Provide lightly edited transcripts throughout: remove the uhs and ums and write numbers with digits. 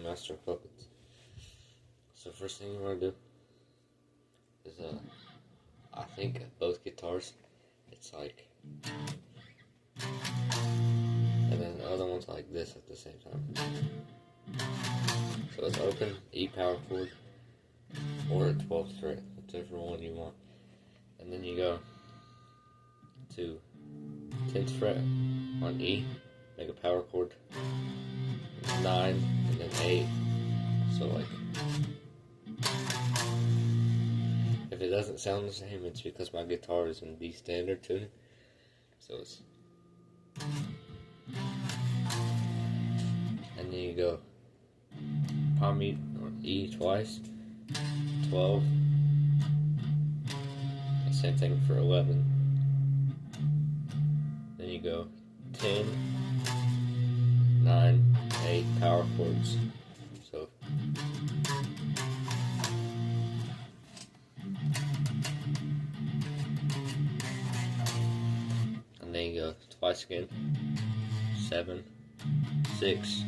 Master of Puppets. So first thing you want to do is I think both guitars, it's like, and then the other one's like this at the same time. So it's open E power chord or a 12th fret, whichever one you want. And then you go to 10th fret on E, make a power chord, 9, and then 8. So like, if it doesn't sound the same, it's because my guitar is in D standard tuning. So it's, and then you go palm mute on E twice, 12, and same thing for 11. Then you go 10, 9, 8 power chords. So and then you go twice again, 7, 6,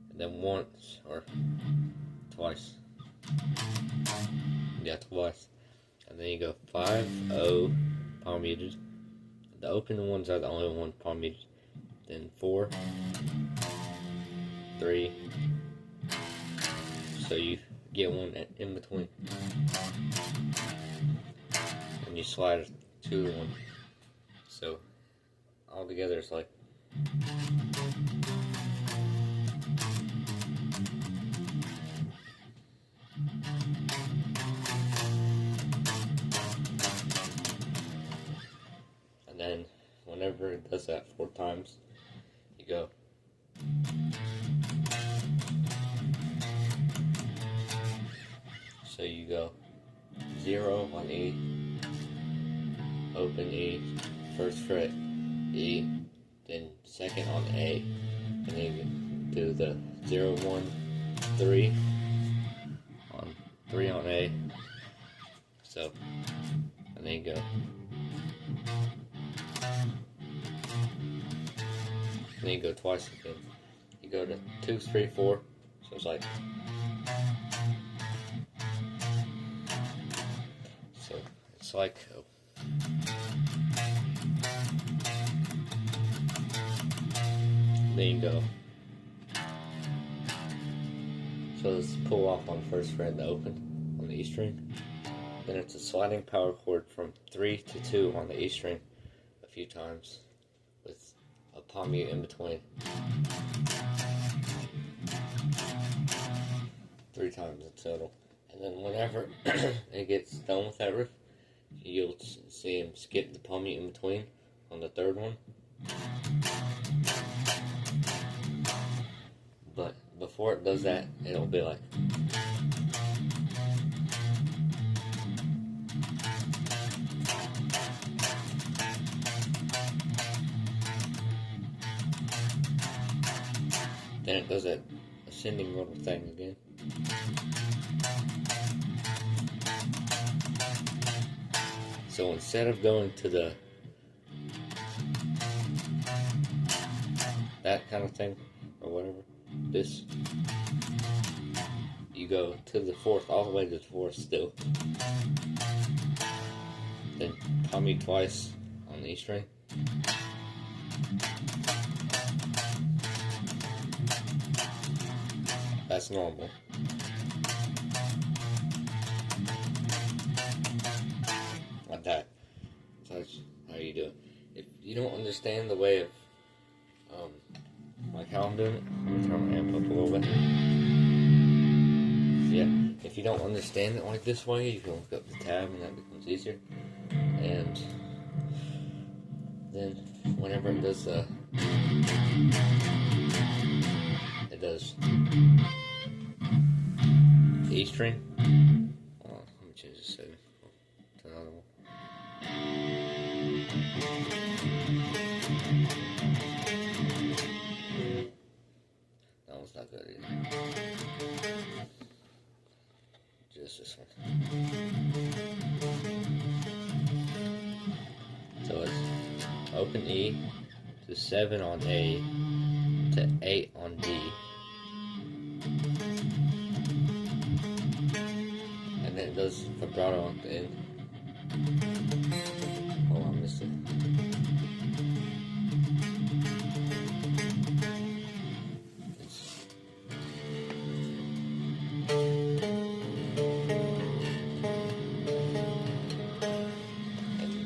and then once or twice. Yeah, twice. And then you go 5, 0, palm muted. The open ones are the only one palm muted. Then 4, 3. So you get one in between. And you slide 2 to 1. So all together it's like, and then whenever it does that 4 times, you go so you go 0 on E, open E, 1st fret E, then 2nd on A, and then you do the 0, 1, 3 on 3 on A. So, and then you go, and then you go twice again. You go to 2, 3, 4. So it's like, so it's like, then you go. So let's pull off on 1st fret, the open on the E string. Then it's a sliding power chord from 3 to 2 on the E string a few times with a palm mute in between. 3 times in total. And then whenever it gets done with that riff, you'll see him skip the palm mute in between on the 3rd one. But before it does that, it'll be like, then it does that ascending little thing again. So instead of going to the that kind of thing or whatever, this, you go to the 4th, all the way to the 4th still. Then palm mute twice on the E string. That's normal. Like that. So that's how you do it. If you don't understand the way of, like how I'm doing it, let me turn my amp up a little bit. Yeah, if you don't understand it like this way, you can look up the tab and that becomes easier. And then whenever it does it does the E string. Let me change the setting to another one. That one's not good either. Just this one. So it's open E to 7 on A to 8 on D. does vibrato at the end. Oh, I missed it.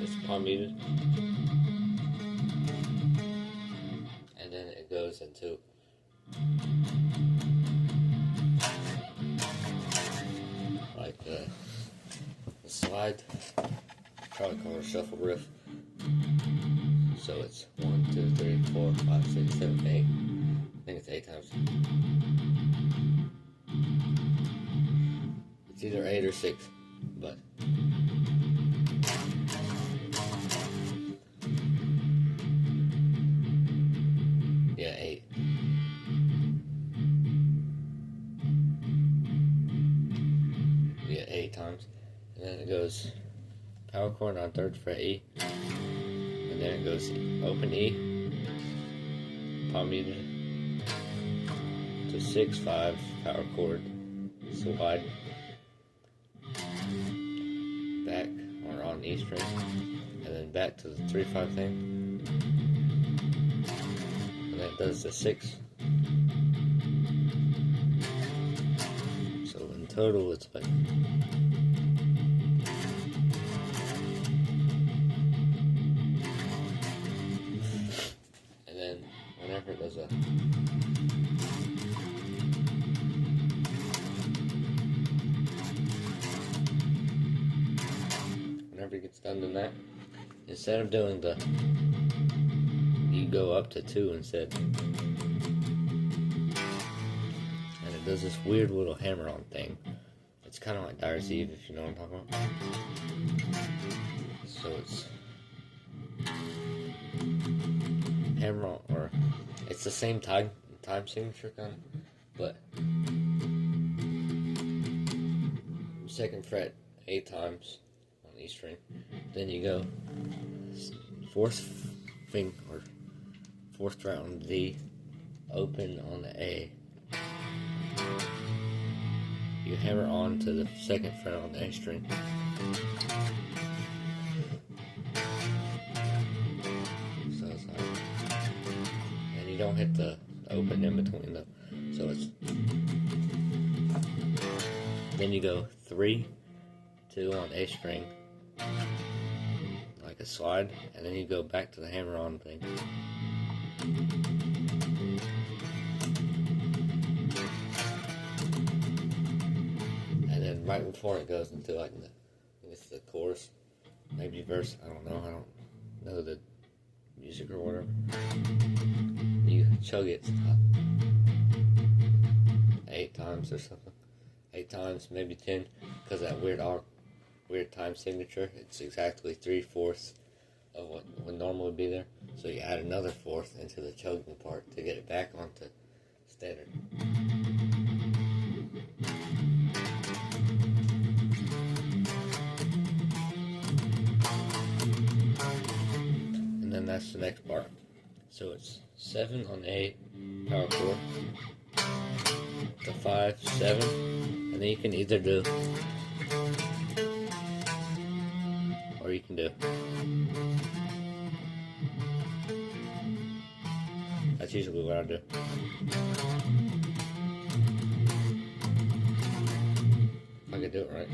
It's palm muted. And then it goes into like the slide, probably call it a shuffle riff. So it's 1, 2, 3, 4, 5, 6, 7, 8. I think it's 8 times. It's either 8 or 6, but yeah, 8. Yeah, 8 times. And then it goes power chord on 3rd fret E. And then it goes open E, palm muted, to 6, 5, power chord, slide, back or on E string, and then back to the 3, 5 thing. And that does the 6. So in total it's like whenever it does a whenever it gets done doing that, instead of doing the you go up to 2 instead, and it does this weird little hammer on thing. It's kind of like Dyer's Eve, if you know what I'm talking about. So it's hammer on, or it's the same time signature kind of, but 2nd fret 8 times on E string. Then you go 4th finger or 4th fret on D, open on the A. You hammer on to the 2nd fret on the A string. So it's like, and you don't hit the open in between them. So it's, then you go 3, 2 on A string, like a slide, and then you go back to the hammer on thing. And then right before it goes into like it's the chorus, maybe verse, I don't know the music or whatever. You chug it 8 times or something. 8 times, maybe 10, because that weird time signature, it's exactly 3/4 of what would normally be there. So you add another 1/4 into the chugging part to get it back onto standard. And then that's the next part. So it's 7 on A, power chord, to 5, 7, and then you can either do, or you can do, that's usually what I do. If I could do it right.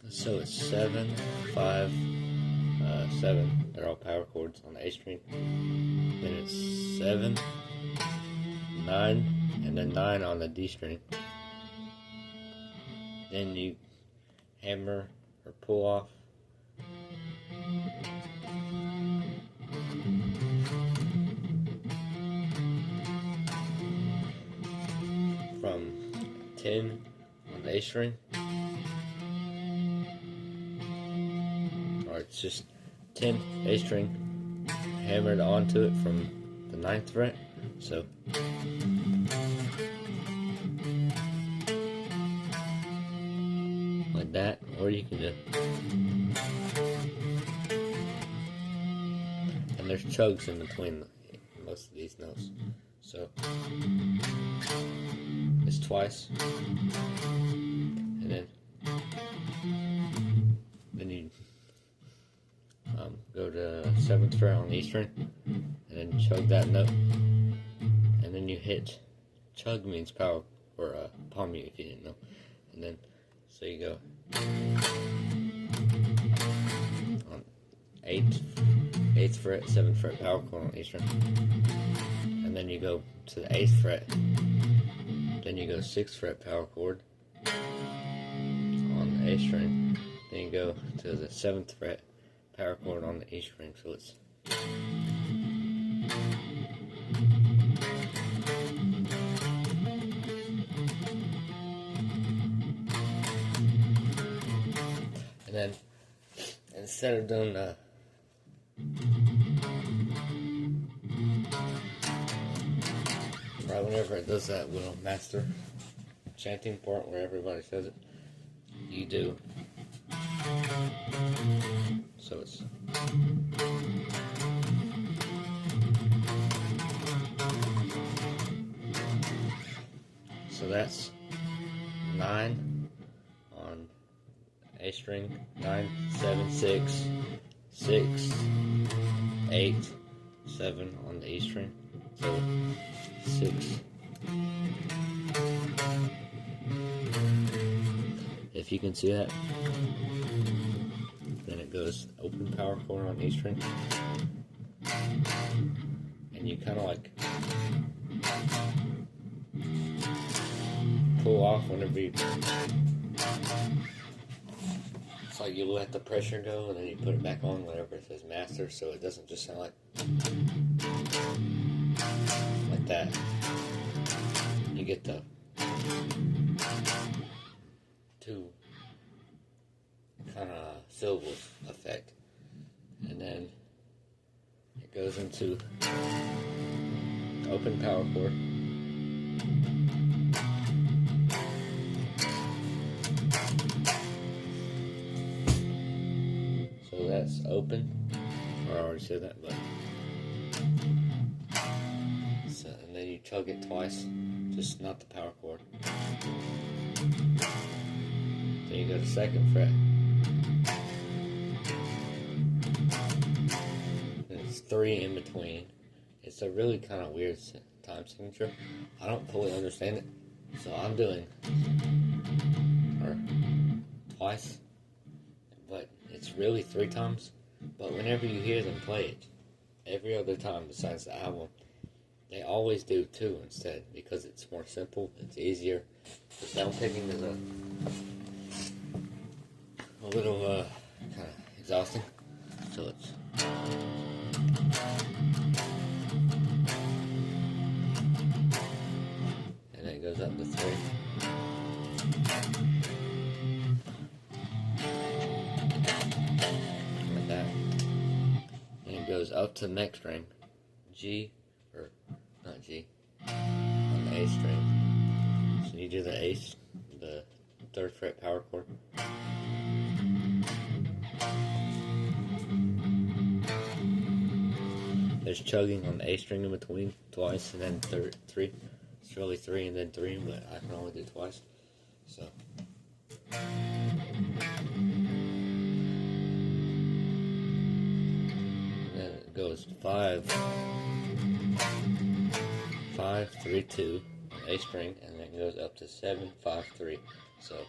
So it's 7, 5, 7. They're all power chords on the A string. Then it's 7, 9, and then 9 on the D string. Then you hammer or pull off from 10 on the A string. Or it's just 10 A string hammered onto it from the 9th fret. So like that, or you can just, and there's chugs in between most of these notes. So it's twice, and then you go to 7th fret on the E string, and then chug that note, and then you hit. Chug means power, or palm mute if you didn't know. And then so you go on 8th fret, 7th fret power chord on E string, and then you go to the 8th fret, then you go 6th fret power chord on the A string, then you go to the 7th fret power chord on the E string. So it's and then instead of doing right whenever it does that little master chanting part where everybody says it, you do. So it's so that's 9 on A string, 9, 7, 6, 6, 8, 7 on the E string. So 6. If you can see that, then it goes open power chord on E string, and you kind of like pull off whenever you. It's like you let the pressure go, and then you put it back on whenever it says master, so it doesn't just sound like that. You get the 2 kind of syllables effect, and then it goes into open power chord, so that's open, or I already said that, but so, and then you chug it twice, just not the power chord. Then you go to 2nd fret. There's 3 in between. It's a really kind of weird time signature. I don't fully understand it, so I'm doing twice, but it's really 3 times. But whenever you hear them play it, every other time besides the album, they always do 2 instead, because it's more simple, it's easier. The sound picking is a little kind of exhausting, so it's and then it goes up to 3. Like that. And it goes up to the next string, G, or not G, on the A string. So you do the A, the 3rd fret power chord. There's chugging on the A string in between twice, and then 3. It's really 3 and then 3, but I can only do twice. So. And then it goes 5, 5, 3, 2 on A string, and then it goes up to 7, 5, 3. So.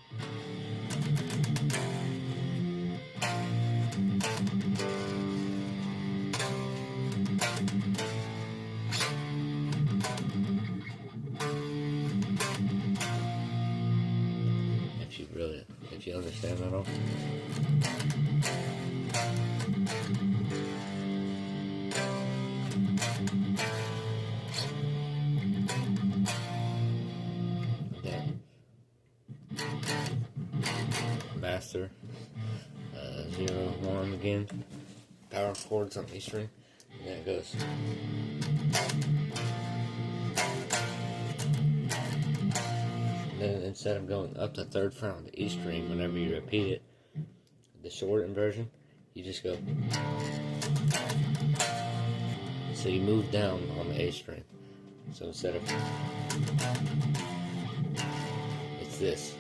If you understand that all. Then master 0, 1 again, power chords on E string, and then it goes. Then instead of going up the 3rd fret on the E string, whenever you repeat it, the shortened version, you just go. So you move down on the A string. So instead of, it's this.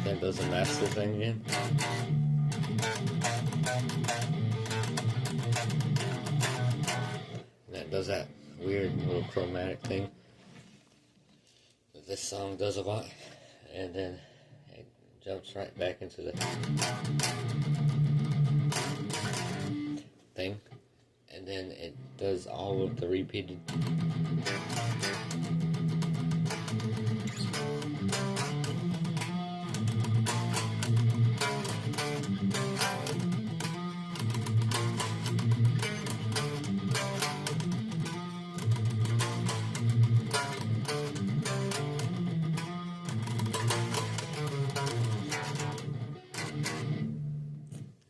Then it does the master thing again. And that does that weird little chromatic thing that this song does a lot. And then it jumps right back into the thing. And then it does all of the repeated.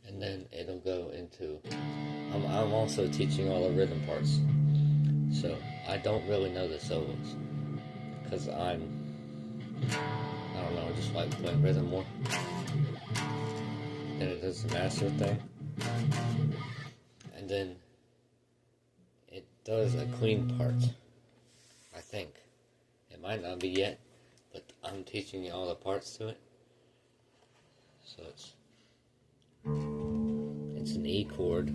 And then it'll go into, I'm also teaching all the rhythm parts, so I don't really know the solos, because I don't know, I just like playing rhythm more. Then it does the master thing, and then it does a clean part, I think. It might not be yet, but I'm teaching you all the parts to it. So it's an E chord,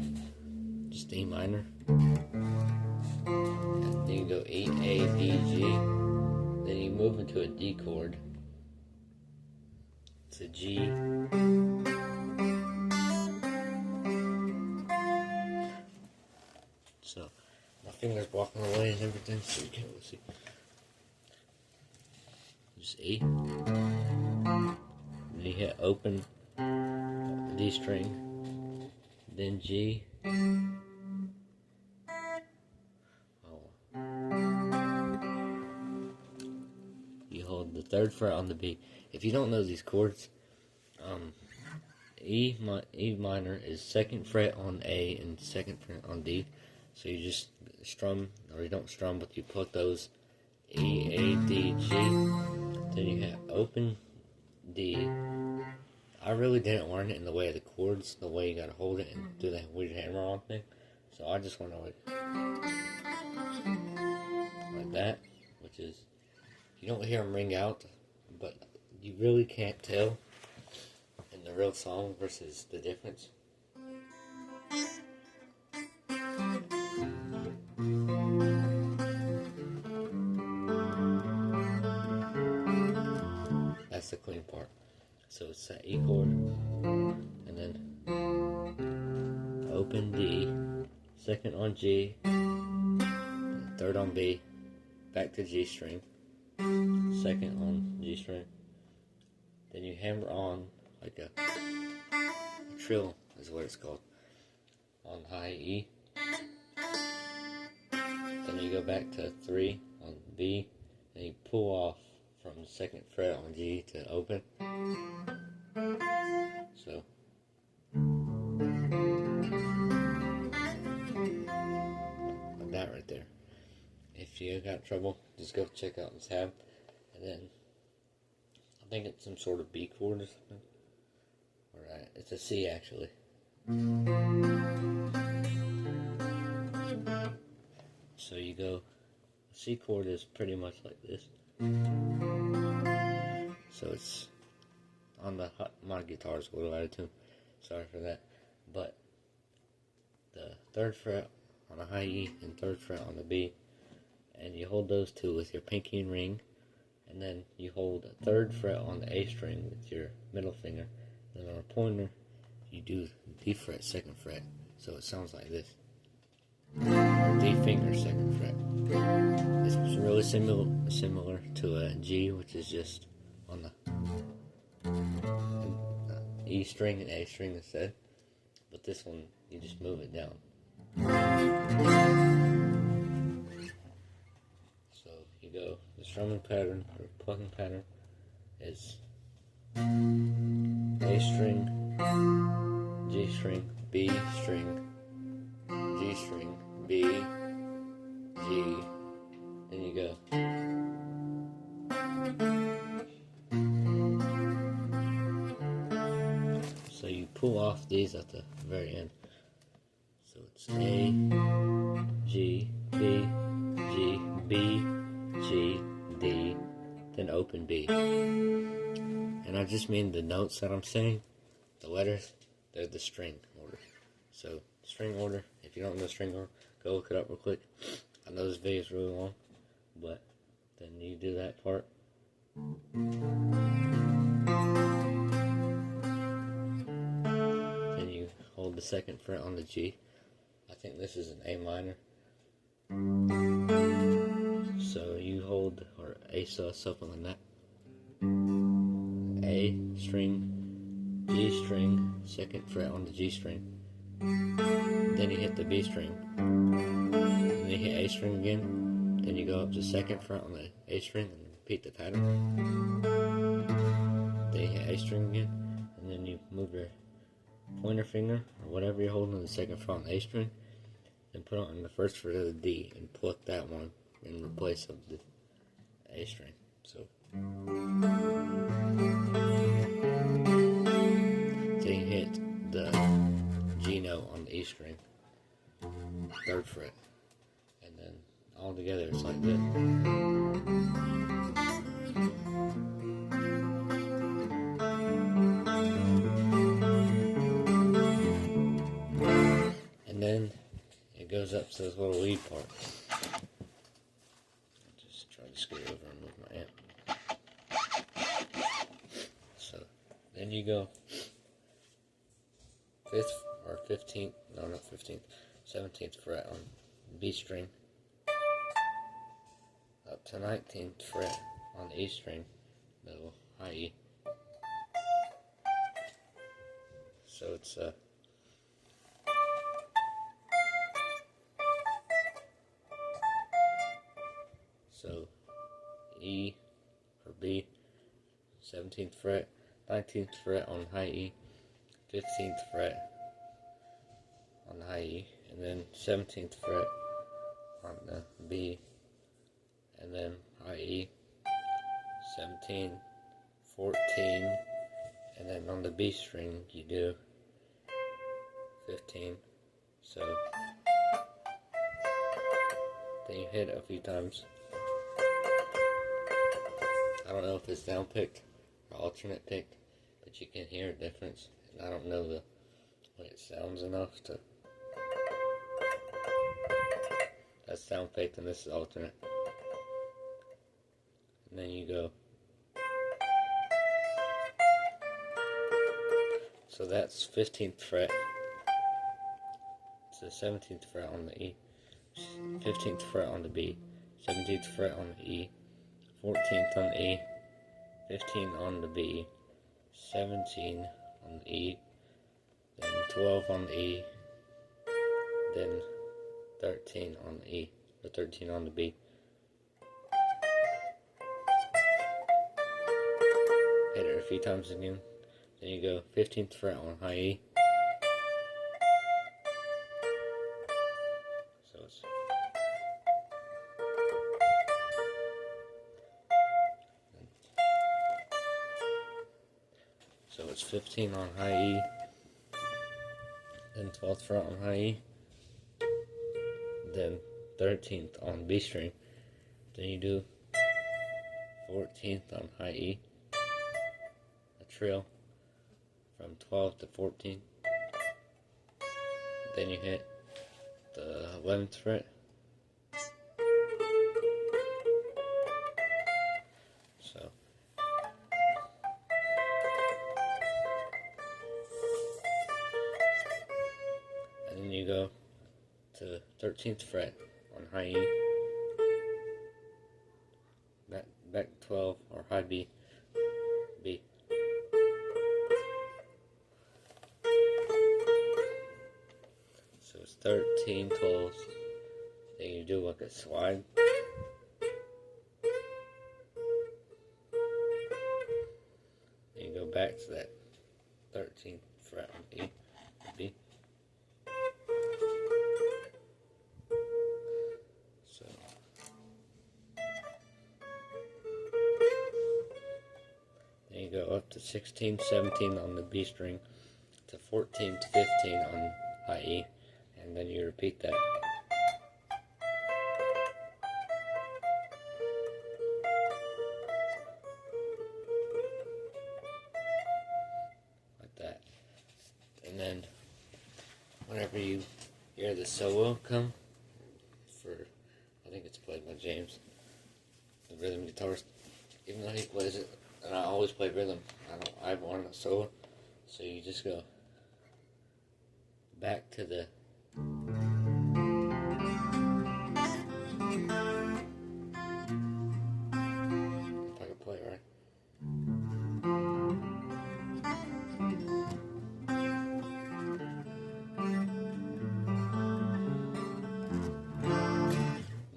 just E minor, and then you go E, A, D, G, then you move into a D chord, it's a G, so my finger's blocking away and everything, so you can't really see, just E, then you hit open D string, then G, you hold the 3rd fret on the B. If you don't know these chords, E minor is 2nd fret on A and 2nd fret on D. So you just strum, or you don't strum, but you put those E, A, D, G. Then you have open D. I really didn't learn it in the way of the chords, the way you gotta hold it and do that weird hammer on thing. So I just went like that, which is, you don't hear them ring out, but you really can't tell in the real song versus the difference. That's the clean part. So it's that E chord, and then open D, 2nd on G, 3rd on B, back to G string, 2nd on G string, then you hammer on like a trill is what it's called, on high E, then you go back to 3 on B, and you pull off from the 2nd fret on G to open. So like that right there. If you got trouble, just go check out the tab, and then I think it's some sort of B chord or something. Alright, it's a C actually. So you go, C chord is pretty much like this. So it's on the my guitar's a little out of tune, sorry for that. But the 3rd fret on a high E and 3rd fret on the B, and you hold those two with your pinky and ring, and then you hold a 3rd fret on the A string with your middle finger, then on a pointer you do D fret 2nd fret, so it sounds like this. D finger 2nd fret. It's really similar to a G, which is just on the E string and A string instead, but this one you just move it down. So you go, the strumming pattern or plucking pattern is A string, G string, B string, G string, B, G, then you go. So you pull off these at the very end. It's A, G, B, G, B, G, D, then open B. And I just mean the notes that I'm saying, the letters, they're the string order. So, string order, if you don't know string order, go look it up real quick. I know this video is really long, but then you do that part. Then you hold the second fret on the G. I think this is an A minor. So you hold, or A sus, something like that. A string, G string, second fret on the G string. Then you hit the B string. Then you hit A string again. Then you go up to second fret on the A string and repeat the pattern. Then you hit A string again. And then you move your pointer finger, or whatever you're holding on the second fret on the A string, and put it on the first fret of the D and pluck that one in replace of the A string. So then you hit the G note on the E string, third fret, and then all together it's like this. And then it goes up to this little lead part. Just try to scoot over and move my amp. So then you go 17th fret on B string, up to 19th fret on the E string, middle, high E. So it's so E or B, 17th fret, 19th fret on high E, 15th fret on the high E, and then 17th fret on the B, and then high E, 17, 14, and then on the B string you do 15. So then you hit it a few times. I don't know if it's down picked or alternate picked, but you can hear a difference. And I don't know when it sounds enough to. That's down picked and this is alternate. And then you go. So that's 15th fret. It's the 17th fret on the E, 15th fret on the B, 17th fret on the E, 14th on the E, 15 on the B, 17 on the E, then 12 on the E, then 13 on the E, or 13 on the B. Hit it a few times again. Then you go 15th fret on high E. So it's 15 on high E, then 12th fret on high E, then 13th on B string, then you do 14th on high E, a trill from 12 to 14, then you hit the 11th fret, so and then you go to 13th fret on high E, back 12 or high B, B. So it's 13 12s. Then you do like a slide. Then you go back to that 13th fret on E, B. So then you go up to 16, 17 on the B string, to 14 to 15 on high E, and then you repeat that. Like that. And then whenever you hear the solo come, I think it's played by James, the rhythm guitarist, even though he plays it, and I always play rhythm, I want a solo, so you just go back to the if I can play it right.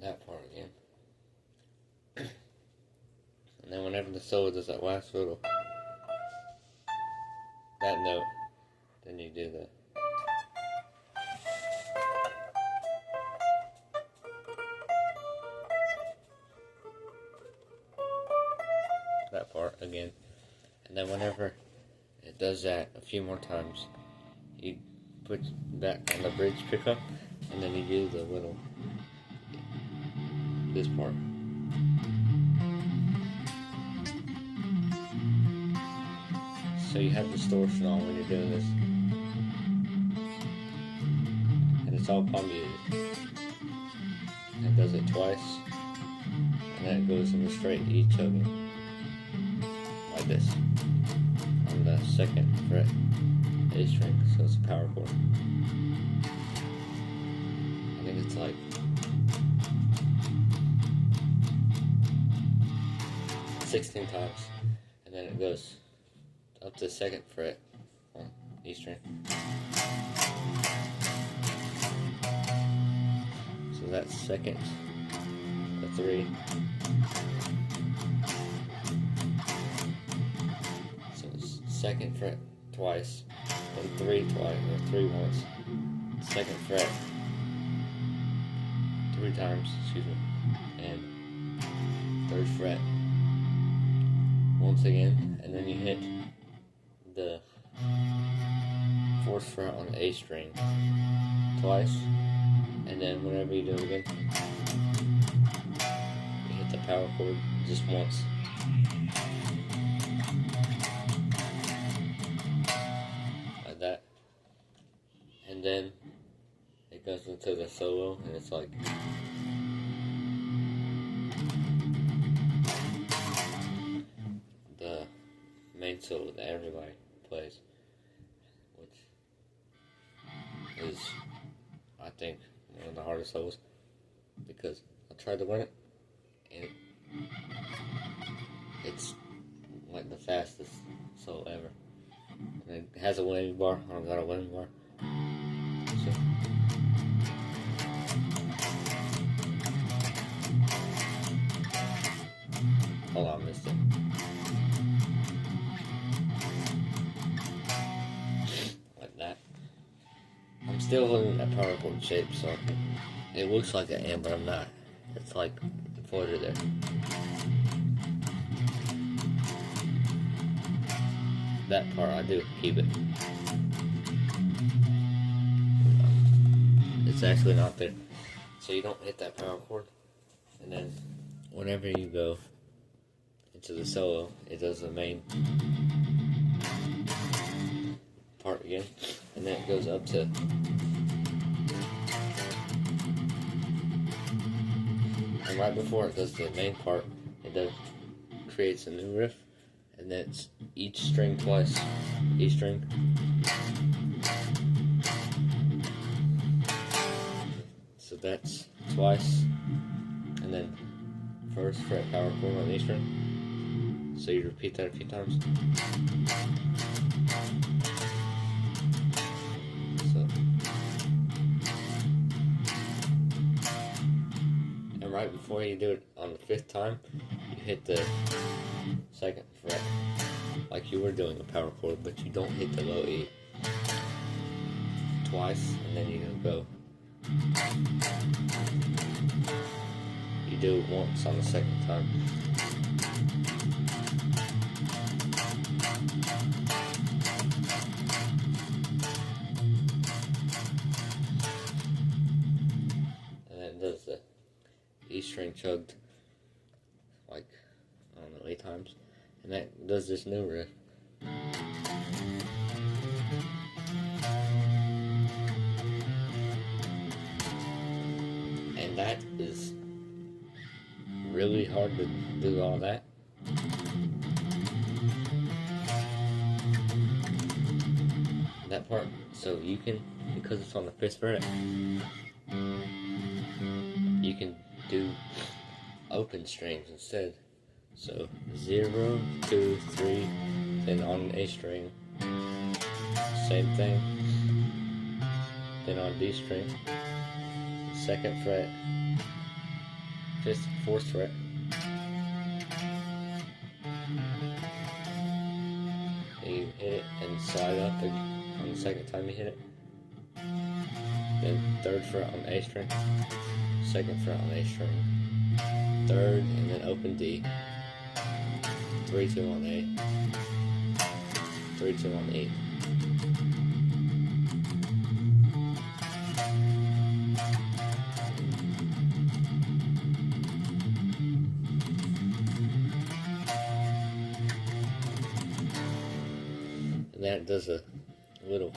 That part again. And then whenever the solo does that last little that note, then you do that part again. And then whenever it does that a few more times, you put that on the bridge pickup, and then you do the little this part. So you have distortion on when you're doing this, and it's all palm muted. It does it twice, and then it goes in the straight to each of them, like this, on the 2nd fret A string, so it's a power chord. I think it's like 16 times, and then it goes up to the 2nd fret on E string. So that's 2nd, the 3. So it's 2nd fret twice, and 3 twice, or 3 once. 2nd fret 3 times, excuse me, and 3rd fret once again, and then you hit the 4th fret on the A string twice, and then whenever you do it again, you hit the power chord just once. Like that. And then it goes into the solo, and it's like the main solo that everybody plays, which is, I think, one of the hardest solos, because I tried to learn it, and it's like the fastest solo ever. And it has a whammy bar. I don't got a whammy bar. So, hold on, I missed it. Like that. I'm still holding that power chord shape, so it looks like I am, but I'm not. It's like further there. That part I do keep it. It's actually not there. So you don't hit that power chord, and then whenever you go into the solo, it does the main part again, and then it goes up to and right before it does the main part, it creates a new riff, and then it's each string twice, E string. So that's twice, and then 1st fret power chord on E string. So you repeat that a few times. So, and right before you do it on the 5th time, you hit the 2nd fret, like you were doing a power chord, but you don't hit the low E twice, and then you go. You do it once on the 2nd time. string chugged like, I don't know, 8 times. And that does this new riff. And that is really hard to do all that. That part, so you can, because it's on the 5th fret, you can do open strings instead. So 0, 2, 3, then on A string, same thing. Then on D string, 2nd fret, 5th, 4th fret. And you hit it and slide up on the 2nd time you hit it. Then 3rd fret on A string, 2nd fret on A string, 3rd, and then open D. 3, 2 on A, 3, 2 on E. And then it does a little,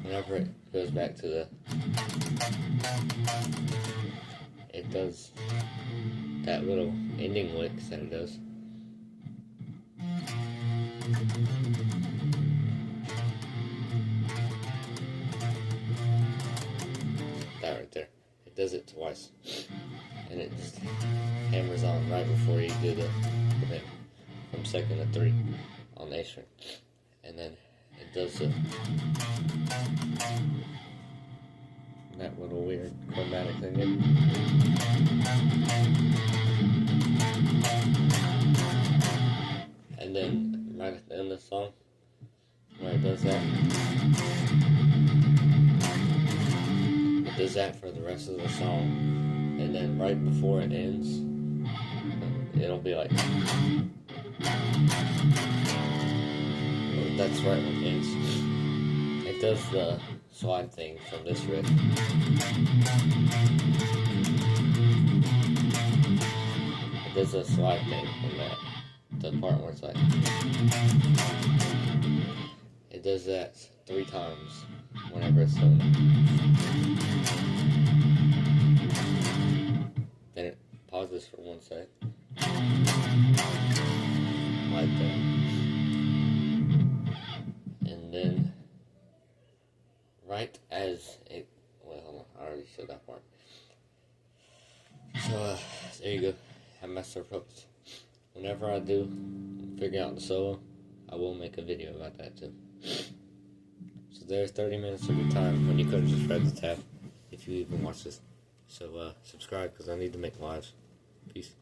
whenever it goes back to the, it does that little ending licks that it does. That right there. It does it twice. And it just hammers on right before you do the commit from 2nd to 3 on the A string. And then it does that little weird chromatic thing there. And then right at the end of the song, where it does that, it does that for the rest of the song. And then right before it ends, it'll be like, that's right when it ends. It does the slide thing from this riff. It does a slide thing from that. The part where it's like, it does that 3 times whenever it's done. Then it pauses for 1 sec. Like that. And then right as it, well, hold on, I already showed that part. So there you go. I master puppets. Whenever I do figure out the solo, I will make a video about that too. So there's 30 minutes of your time when you could have just read the tab, if you even watch this. So subscribe, because I need to make lives. Peace.